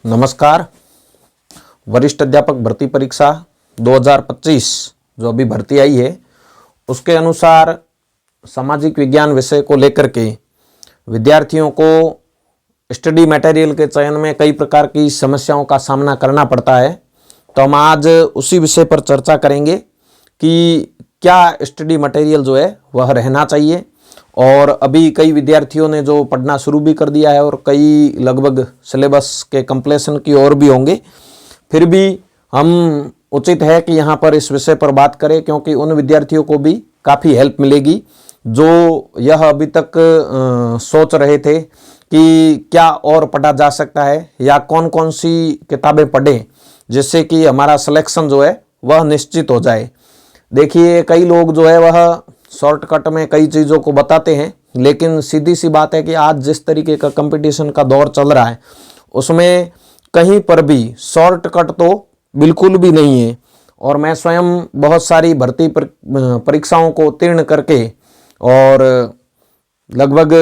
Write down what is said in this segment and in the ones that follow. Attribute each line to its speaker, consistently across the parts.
Speaker 1: नमस्कार। वरिष्ठ अध्यापक भर्ती परीक्षा 2025 जो अभी भर्ती आई है उसके अनुसार सामाजिक विज्ञान विषय को लेकर के विद्यार्थियों को स्टडी मटेरियल के चयन में कई प्रकार की समस्याओं का सामना करना पड़ता है। तो हम आज उसी विषय पर चर्चा करेंगे कि क्या स्टडी मटेरियल जो है वह रहना चाहिए। और अभी कई विद्यार्थियों ने जो पढ़ना शुरू भी कर दिया है और कई लगभग सिलेबस के कंप्लीशन की ओर भी होंगे। फिर भी हम उचित है कि यहाँ पर इस विषय पर बात करें, क्योंकि उन विद्यार्थियों को भी काफ़ी हेल्प मिलेगी जो यह अभी तक सोच रहे थे कि क्या और पढ़ा जा सकता है या कौन कौन सी किताबें पढ़ें जिससे कि हमारा सिलेक्शन जो है वह निश्चित हो जाए। देखिए, कई लोग जो है वह शॉर्टकट में कई चीज़ों को बताते हैं, लेकिन सीधी सी बात है कि आज जिस तरीके का कंपटीशन का दौर चल रहा है उसमें कहीं पर भी शॉर्टकट तो बिल्कुल भी नहीं है। और मैं स्वयं बहुत सारी भर्ती परीक्षाओं को उत्तीर्ण करके और लगभग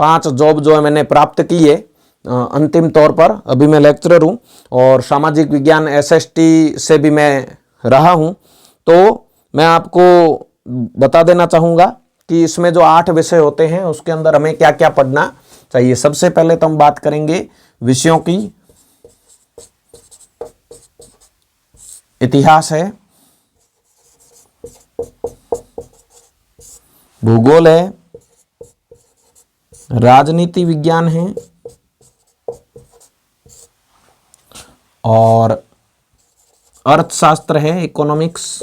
Speaker 1: 5 जॉब जो है मैंने प्राप्त की है। अंतिम तौर पर अभी मैं लेक्चरर हूँ और सामाजिक विज्ञान एसएसटी से भी मैं रहा हूँ। तो मैं आपको बता देना चाहूँगा कि इसमें जो 8 विषय होते हैं उसके अंदर हमें क्या क्या पढ़ना चाहिए। सबसे पहले तो हम बात करेंगे विषयों की। इतिहास है, भूगोल है, राजनीति विज्ञान है और अर्थशास्त्र है, इकोनॉमिक्स।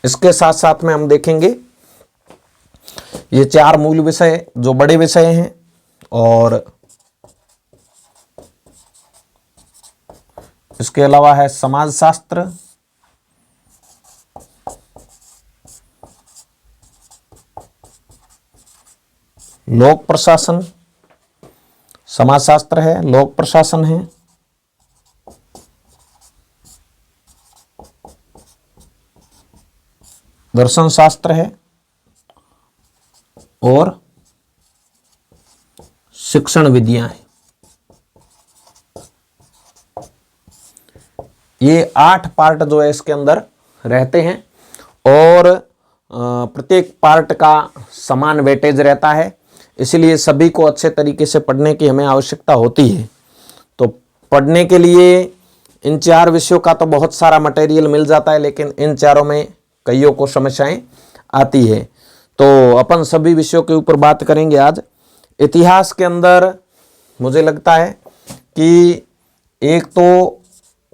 Speaker 1: इसके साथ साथ में हम देखेंगे ये 4 मूल विषय जो बड़े विषय हैं, और इसके अलावा है समाजशास्त्र, लोक प्रशासन, समाजशास्त्र है, लोक प्रशासन है, दर्शन शास्त्र है और शिक्षण विधियां हैं। ये 8 पार्ट जो है इसके अंदर रहते हैं और प्रत्येक पार्ट का समान वेटेज रहता है, इसलिए सभी को अच्छे तरीके से पढ़ने की हमें आवश्यकता होती है। तो पढ़ने के लिए इन 4 विषयों का तो बहुत सारा मटेरियल मिल जाता है, लेकिन इन चारों में कईयों को समस्याएं आती है। तो अपन सभी विषयों के ऊपर बात करेंगे आज। इतिहास के अंदर मुझे लगता है कि एक तो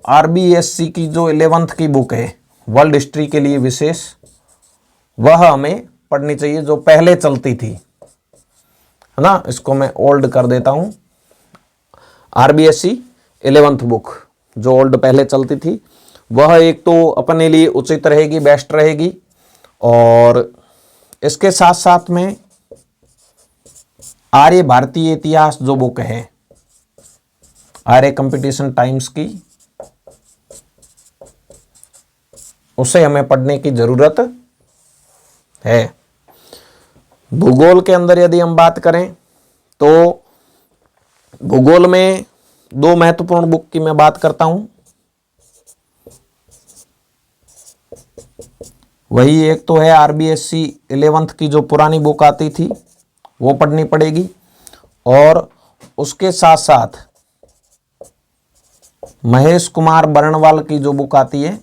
Speaker 1: आरबीएससी की जो 11th की बुक है वर्ल्ड हिस्ट्री के लिए विशेष, वह हमें पढ़नी चाहिए, जो पहले चलती थी, है ना। इसको मैं ओल्ड कर देता हूँ। आरबीएससी 11th बुक जो ओल्ड पहले चलती थी वह एक तो अपने लिए उचित रहेगी, बेस्ट रहेगी। और इसके साथ साथ में आर्य भारतीय इतिहास जो बुक है आर्य कंपटीशन टाइम्स की, उसे हमें पढ़ने की जरूरत है। भूगोल के अंदर यदि हम बात करें तो भूगोल में 2 महत्वपूर्ण बुक की मैं बात करता हूं। वही एक तो है आरबीएससी 11th की जो पुरानी बुक आती थी वो पढ़नी पड़ेगी, और उसके साथ साथ महेश कुमार बर्णवाल की जो बुक आती है,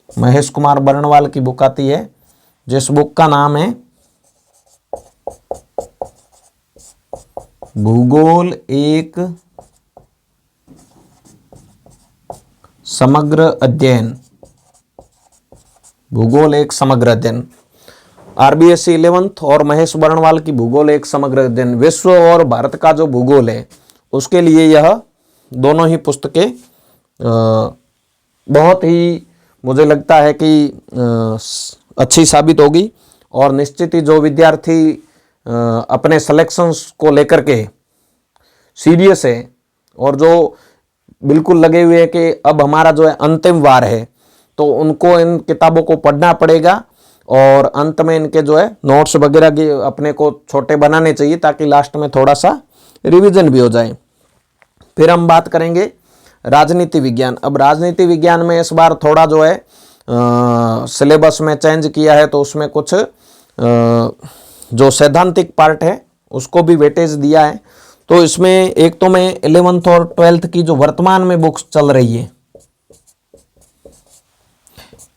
Speaker 1: महेश कुमार बर्णवाल की बुक आती है जिस बुक का नाम है भूगोल एक समग्र अध्ययन। भूगोल एक समग्र अध्ययन, आरबीएससी 11th और महेश बर्णवाल की भूगोल एक समग्र अध्ययन। विश्व और भारत का जो भूगोल है उसके लिए यह दोनों ही पुस्तकें बहुत ही मुझे लगता है कि अच्छी साबित होगी। और निश्चित ही जो विद्यार्थी अपने सिलेक्शंस को लेकर के सीरियस है और जो बिल्कुल लगे हुए हैं कि अब हमारा जो है अंतिम वार है, तो उनको इन किताबों को पढ़ना पड़ेगा। और अंत में इनके जो है नोट्स वगैरह की अपने को छोटे बनाने चाहिए ताकि लास्ट में थोड़ा सा रिवीजन भी हो जाए। फिर हम बात करेंगे राजनीति विज्ञान। अब राजनीति विज्ञान में इस बार थोड़ा जो है सिलेबस में चेंज किया है, तो उसमें कुछ जो सैद्धांतिक पार्ट है उसको भी वेटेज दिया है। तो इसमें एक तो मैं 11th और 12th की जो वर्तमान में बुक्स चल रही है,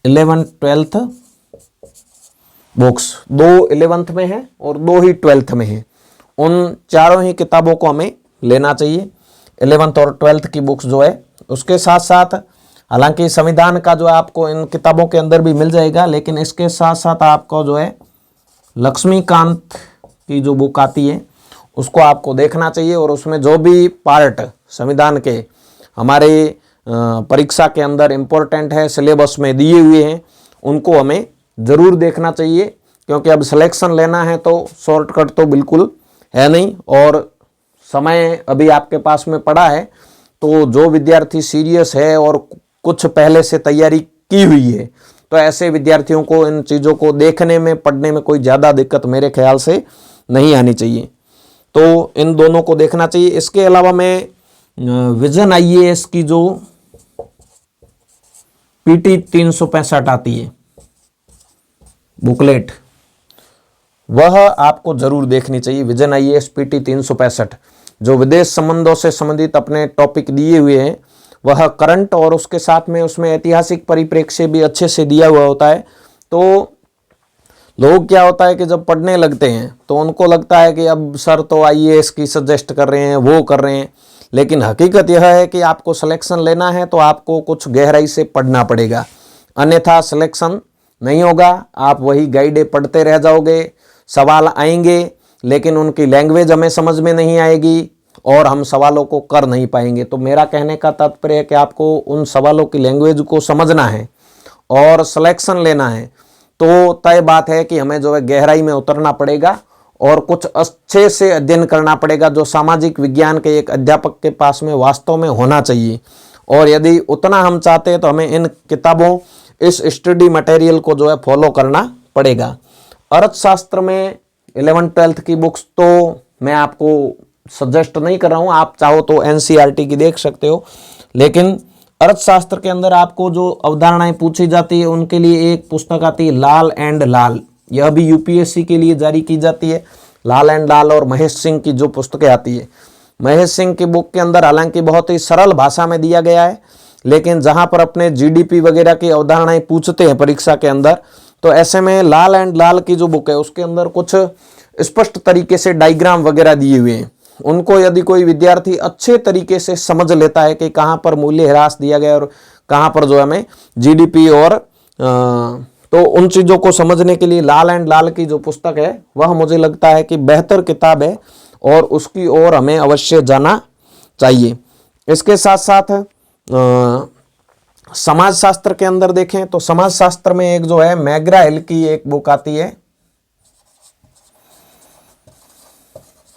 Speaker 1: 11th 12th बुक्स, 2 11th में है और 2 ही 12th में है, उन चारों ही किताबों को हमें लेना चाहिए 11th और 12th की बुक्स जो है। उसके साथ साथ हालांकि संविधान का जो आपको इन किताबों के अंदर भी मिल जाएगा, लेकिन इसके साथ साथ आपको जो है लक्ष्मीकांत की जो बुक आती है उसको आपको देखना चाहिए, और उसमें जो भी पार्ट संविधान के हमारे परीक्षा के अंदर इम्पोर्टेंट है, सिलेबस में दिए हुए हैं, उनको हमें ज़रूर देखना चाहिए। क्योंकि अब सिलेक्शन लेना है तो शॉर्टकट तो बिल्कुल है नहीं, और समय अभी आपके पास में पड़ा है। तो जो विद्यार्थी सीरियस है और कुछ पहले से तैयारी की हुई है, तो ऐसे विद्यार्थियों को इन चीज़ों को देखने में, पढ़ने में कोई ज़्यादा दिक्कत मेरे ख्याल से नहीं आनी चाहिए। तो इन दोनों को देखना चाहिए। इसके अलावा मैं विजन आईएएस की जो पीटी 365 आती है बुकलेट, वह आपको जरूर देखनी चाहिए। विजन आईएएस पीटी 365 जो विदेश संबंधों से संबंधित अपने टॉपिक दिए हुए हैं, वह करंट और उसके साथ में उसमें ऐतिहासिक परिप्रेक्ष्य भी अच्छे से दिया हुआ होता है। तो लोग क्या होता है कि जब पढ़ने लगते हैं तो उनको लगता है कि अब सर तो आईएएस की सजेस्ट कर रहे हैं, वो कर रहे हैं, लेकिन हकीकत यह है कि आपको सिलेक्शन लेना है तो आपको कुछ गहराई से पढ़ना पड़ेगा, अन्यथा सिलेक्शन नहीं होगा। आप वही गाइडें पढ़ते रह जाओगे, सवाल आएंगे लेकिन उनकी लैंग्वेज हमें समझ में नहीं आएगी और हम सवालों को कर नहीं पाएंगे। तो मेरा कहने का तात्पर्य है कि आपको उन सवालों की लैंग्वेज को समझना है और सिलेक्शन लेना है, तो तय बात है कि हमें जो है गहराई में उतरना पड़ेगा और कुछ अच्छे से अध्ययन करना पड़ेगा, जो सामाजिक विज्ञान के एक अध्यापक के पास में वास्तव में होना चाहिए। और यदि उतना हम चाहते हैं तो हमें इन किताबों, इस स्टडी मटेरियल को जो है फॉलो करना पड़ेगा। अर्थशास्त्र में 11th-12th की बुक्स तो मैं आपको सजेस्ट नहीं कर रहा हूँ, आप चाहो तो एनसीईआरटी की देख सकते हो, लेकिन अर्थशास्त्र के अंदर आपको जो अवधारणाएं पूछी जाती है उनके लिए एक पुस्तक आती है लाल एंड लाल, यह भी यूपीएससी के लिए जारी की जाती है। लाल एंड लाल और महेश सिंह की जो पुस्तकें आती है, महेश सिंह की बुक के अंदर हालांकि बहुत ही सरल भाषा में दिया गया है, लेकिन जहां पर अपने जीडीपी वगैरह की अवधारणाएं पूछते हैं परीक्षा के अंदर, तो ऐसे में लाल एंड लाल की जो बुक है उसके अंदर कुछ स्पष्ट तरीके से डायग्राम वगैरह दिए हुए हैं। उनको यदि कोई विद्यार्थी अच्छे तरीके से समझ लेता है कि कहाँ पर मूल्य ह्रास दिया गया और कहाँ पर जो हमें जीडीपी और तो उन चीज़ों को समझने के लिए लाल एंड लाल की जो पुस्तक है वह मुझे लगता है कि बेहतर किताब है और उसकी ओर हमें अवश्य जाना चाहिए। इसके साथ साथ समाजशास्त्र के अंदर देखें तो समाजशास्त्र में एक जो है मैग्रा हिल की एक बुक आती है,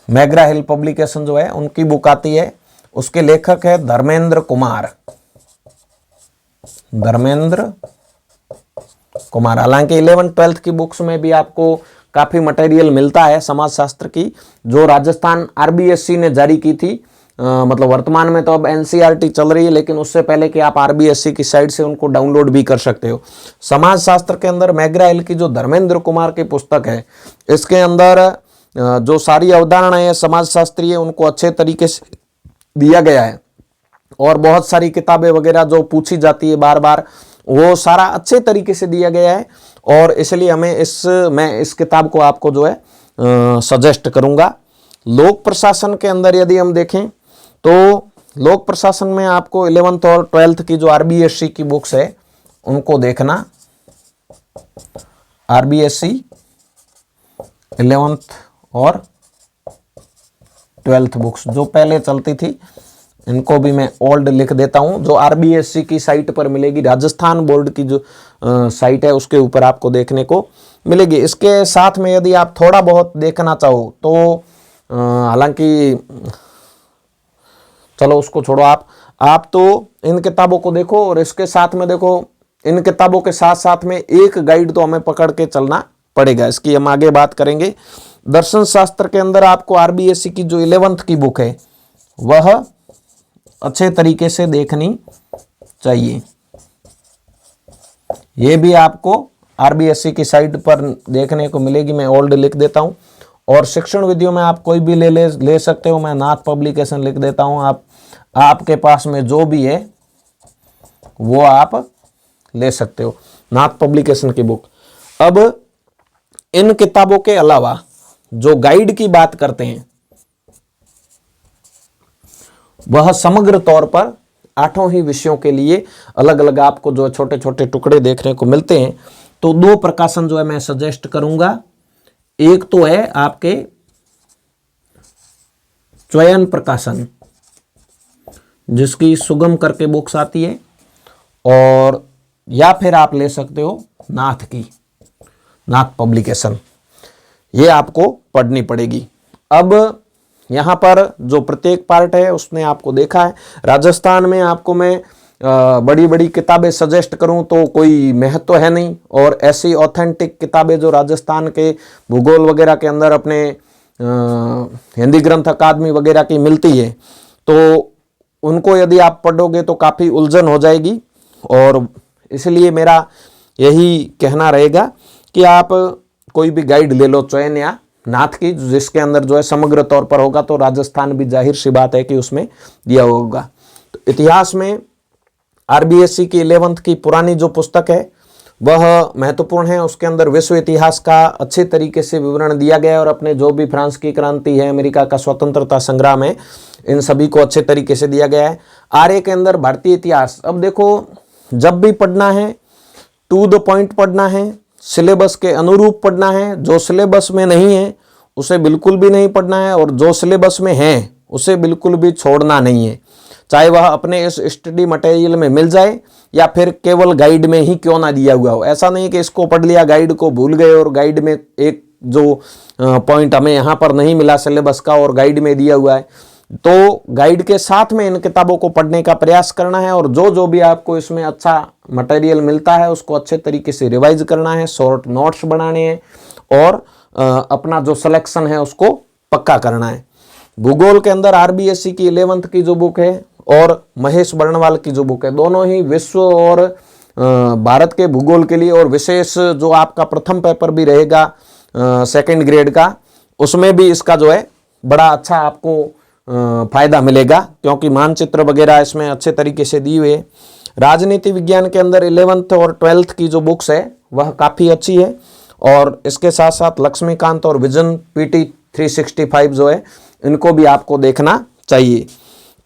Speaker 1: मैग्रा हिल पब्लिकेशन जो है उनकी बुक आती है, उसके लेखक है धर्मेंद्र कुमार। हालांकि 11th-12th की बुक्स में भी आपको काफी मटेरियल मिलता है समाजशास्त्र की, जो राजस्थान आरबीएससी ने जारी की थी। मतलब वर्तमान में तो अब एनसीईआरटी चल रही है, लेकिन उससे पहले कि आप आरबीएससी की साइट से उनको डाउनलोड भी कर सकते हो। समाजशास्त्र के अंदर मैग्रा हिल की जो धर्मेंद्र कुमार की पुस्तक है, इसके अंदर जो सारी अवधारणाएं है समाजशास्त्रीय उनको अच्छे तरीके से दिया गया है, और बहुत सारी किताबें वगैरह जो पूछी जाती है बार बार, वो सारा अच्छे तरीके से दिया गया है। और इसलिए मैं इस किताब को आपको जो है सजेस्ट करूंगा। लोक प्रशासन के अंदर यदि हम देखें तो लोक प्रशासन में आपको 11th और 12th की जो आरबीएससी की बुक्स है उनको देखना। आरबीएससी 11th और 12th बुक्स जो पहले चलती थी, इनको भी मैं ओल्ड लिख देता हूं, जो आरबीएससी की साइट पर मिलेगी, राजस्थान बोर्ड की जो साइट है उसके ऊपर आपको देखने को मिलेगी। इसके साथ में यदि आप थोड़ा बहुत देखना चाहो तो हालांकि चलो उसको छोड़ो, आप तो इन किताबों को देखो और इसके साथ में देखो इन किताबों के साथ साथ में एक गाइड तो हमें पकड़ के चलना पड़ेगा, इसकी हम आगे बात करेंगे। दर्शन शास्त्र के अंदर आपको आरबीएससी की जो 11th की बुक है वह अच्छे तरीके से देखनी चाहिए। ये भी आपको आरबीएससी की साइट पर देखने को मिलेगी, मैं ओल्ड लिख देता हूं। और शिक्षण विधियों में आप कोई भी ले सकते हो, मैं नाथ पब्लिकेशन लिख देता हूं। आपके पास में जो भी है वो आप ले सकते हो, नाथ पब्लिकेशन की बुक। अब इन किताबों के अलावा जो गाइड की बात करते हैं वह समग्र तौर पर 8 ही विषयों के लिए अलग अलग आपको जो छोटे छोटे टुकड़े देखने को मिलते हैं। तो 2 प्रकाशन जो है मैं सजेस्ट करूंगा। एक तो है आपके चयन प्रकाशन, जिसकी सुगम करके बुक्स आती है, और या फिर आप ले सकते हो नाथ की, नाथ पब्लिकेशन, ये आपको पढ़नी पड़ेगी। अब यहां पर जो प्रत्येक पार्ट है उसने आपको देखा है। राजस्थान में आपको मैं बड़ी बड़ी किताबें सजेस्ट करूं तो कोई महत्व है नहीं, और ऐसी ऑथेंटिक किताबें जो राजस्थान के भूगोल वगैरह के अंदर अपने हिंदी ग्रंथ अकादमी वगैरह की मिलती है, तो उनको यदि आप पढ़ोगे तो काफ़ी उलझन हो जाएगी। और इसलिए मेरा यही कहना रहेगा कि आप कोई भी गाइड ले लो, चयन या नाथ की, जिसके अंदर जो है समग्र तौर पर होगा, तो राजस्थान भी जाहिर सी बात है कि उसमें दिया होगा। तो इतिहास में आरबीएससी की 11th की पुरानी जो पुस्तक है वह महत्वपूर्ण है। उसके अंदर विश्व इतिहास का अच्छे तरीके से विवरण दिया गया है, और अपने जो भी फ्रांस की क्रांति है, अमेरिका का स्वतंत्रता संग्राम है, इन सभी को अच्छे तरीके से दिया गया है। आर्य के अंदर भारतीय इतिहास, अब देखो जब भी पढ़ना है टू द पॉइंट पढ़ना है, सिलेबस के अनुरूप पढ़ना है। जो सिलेबस में नहीं है उसे बिल्कुल भी नहीं पढ़ना है, और जो सिलेबस में है उसे बिल्कुल भी छोड़ना नहीं है, चाहे वह अपने इस स्टडी मटेरियल में मिल जाए या फिर केवल गाइड में ही क्यों ना दिया हुआ हो। ऐसा नहीं कि इसको पढ़ लिया, गाइड को भूल गए, और गाइड में एक जो पॉइंट हमें यहाँ पर नहीं मिला सिलेबस का और गाइड में दिया हुआ है, तो गाइड के साथ में इन किताबों को पढ़ने का प्रयास करना है। और जो भी आपको इसमें अच्छा मटेरियल मिलता है उसको अच्छे तरीके से रिवाइज करना है, शॉर्ट नोट्स बनाने हैं, और अपना जो सिलेक्शन है उसको पक्का करना है। भूगोल के अंदर आरबीएससी की 11th की जो बुक है और महेश बर्णवाल की जो बुक है, दोनों ही विश्व और भारत के भूगोल के लिए, और विशेष जो आपका प्रथम पेपर भी रहेगा 2nd ग्रेड का, उसमें भी इसका जो है बड़ा अच्छा आपको फायदा मिलेगा, क्योंकि मानचित्र वगैरह इसमें अच्छे तरीके से दी हुई है। राजनीति विज्ञान के अंदर 11th और 12th की जो बुक्स है वह काफ़ी अच्छी है, और इसके साथ साथ लक्ष्मीकांत और विजन पीटी 365 जो है इनको भी आपको देखना चाहिए।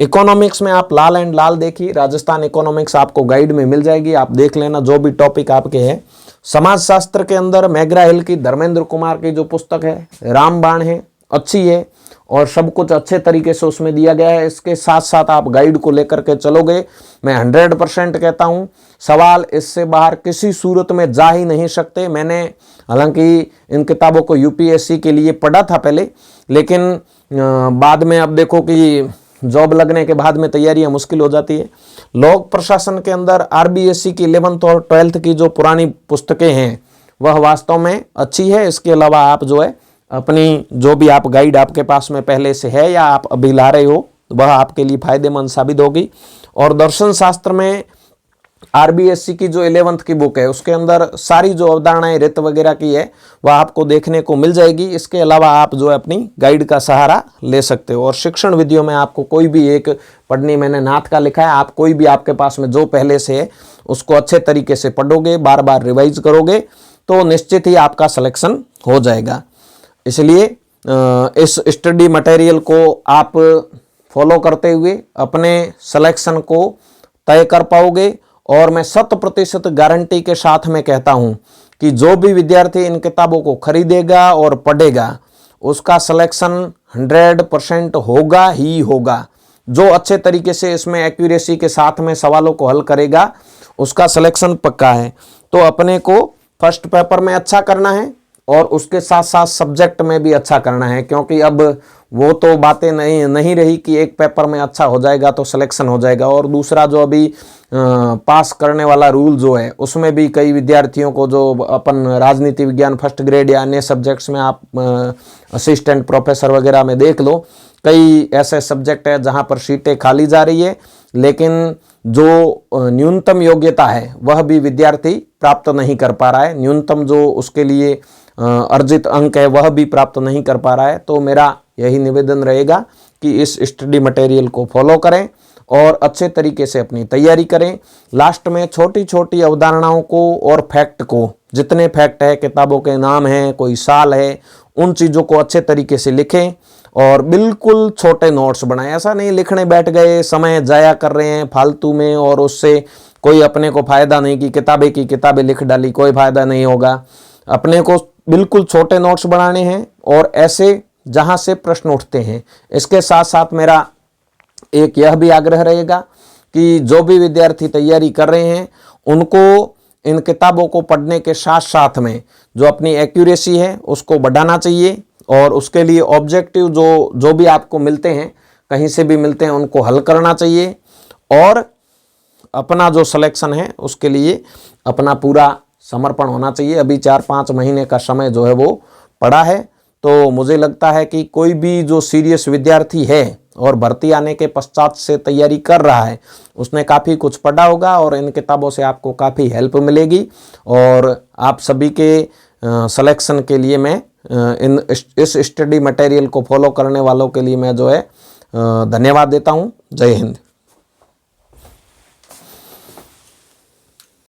Speaker 1: इकोनॉमिक्स में आप लाल एंड लाल देखिए, राजस्थान इकोनॉमिक्स आपको गाइड में मिल जाएगी, आप देख लेना जो भी टॉपिक आपके हैं। समाजशास्त्र के अंदर मैग्रा हिल की धर्मेंद्र कुमार की जो पुस्तक है रामबाण है, अच्छी है, और सब कुछ अच्छे तरीके से उसमें दिया गया है। इसके साथ साथ आप गाइड को लेकर के चलोगे, मैं 100% कहता हूँ सवाल इससे बाहर किसी सूरत में जा ही नहीं सकते। मैंने हालांकि इन किताबों को यूपीएससी के लिए पढ़ा था पहले, लेकिन बाद में अब देखो कि जॉब लगने के बाद में तैयारियां मुश्किल हो जाती है। लोक प्रशासन के अंदर आरबीएससी की 11th और 12th की जो पुरानी पुस्तकें हैं वह वास्तव में अच्छी है। इसके अलावा आप जो है अपनी जो भी आप गाइड आपके पास में पहले से है या आप अभी ला रहे हो वह आपके लिए फायदेमंद साबित होगी। और दर्शन शास्त्र में आरबीएससी की जो 11th की बुक है उसके अंदर सारी जो अवधारणाएं रित वगैरह की है वह आपको देखने को मिल जाएगी। इसके अलावा आप जो है अपनी गाइड का सहारा ले सकते हो। और शिक्षण विधियों में आपको कोई भी एक पढ़नी, मैंने नाथ का लिखा है, आप कोई भी आपके पास में जो पहले से है उसको अच्छे तरीके से पढ़ोगे, बार बार रिवाइज करोगे तो निश्चित ही आपका सिलेक्शन हो जाएगा। इसलिए इस स्टडी मटेरियल को आप फॉलो करते हुए अपने सिलेक्शन को तय कर पाओगे। और मैं 100% गारंटी के साथ में कहता हूं कि जो भी विद्यार्थी इन किताबों को खरीदेगा और पढ़ेगा उसका सिलेक्शन 100% होगा ही होगा। जो अच्छे तरीके से इसमें एक्यूरेसी के साथ में सवालों को हल करेगा उसका सिलेक्शन पक्का है। तो अपने को फर्स्ट पेपर में अच्छा करना है और उसके साथ साथ सब्जेक्ट में भी अच्छा करना है, क्योंकि अब वो तो बातें नहीं रही कि एक पेपर में अच्छा हो जाएगा तो सिलेक्शन हो जाएगा। और दूसरा जो अभी पास करने वाला रूल जो है उसमें भी कई विद्यार्थियों को, जो अपन राजनीति विज्ञान फर्स्ट ग्रेड या अन्य सब्जेक्ट्स में आप असिस्टेंट प्रोफेसर वगैरह में देख लो, कई ऐसे सब्जेक्ट है जहां पर सीटें खाली जा रही है, लेकिन जो न्यूनतम योग्यता है वह भी विद्यार्थी प्राप्त नहीं कर पा रहा है, न्यूनतम जो उसके लिए अर्जित अंक है वह भी प्राप्त नहीं कर पा रहा है। तो मेरा यही निवेदन रहेगा कि इस स्टडी मटेरियल को फॉलो करें और अच्छे तरीके से अपनी तैयारी करें। लास्ट में छोटी छोटी अवधारणाओं को और फैक्ट को, जितने फैक्ट है, किताबों के नाम हैं, कोई साल है, उन चीज़ों को अच्छे तरीके से लिखें और बिल्कुल छोटे नोट्स बनाएं। ऐसा नहीं लिखने बैठ गए, समय जाया कर रहे हैं फालतू में और उससे कोई अपने को फायदा नहीं कि किताबें की किताबें लिख डाली, कोई फायदा नहीं होगा। अपने को बिल्कुल छोटे नोट्स बनाने हैं और ऐसे जहां से प्रश्न उठते हैं। इसके साथ साथ मेरा एक यह भी आग्रह रहेगा कि जो भी विद्यार्थी तैयारी कर रहे हैं उनको इन किताबों को पढ़ने के साथ साथ में जो अपनी एक्यूरेसी है उसको बढ़ाना चाहिए और उसके लिए ऑब्जेक्टिव जो भी आपको मिलते हैं, कहीं से भी मिलते हैं, उनको हल करना चाहिए और अपना जो सिलेक्शन है उसके लिए अपना पूरा समर्पण होना चाहिए। अभी 4-5 महीने का समय जो है वो पड़ा है, तो मुझे लगता है कि कोई भी जो सीरियस विद्यार्थी है और भर्ती आने के पश्चात से तैयारी कर रहा है उसने काफ़ी कुछ पढ़ा होगा और इन किताबों से आपको काफ़ी हेल्प मिलेगी। और आप सभी के सिलेक्शन के लिए मैं इस स्टडी मटेरियल को फॉलो करने वालों के लिए मैं जो है धन्यवाद देता हूँ। जय हिंद।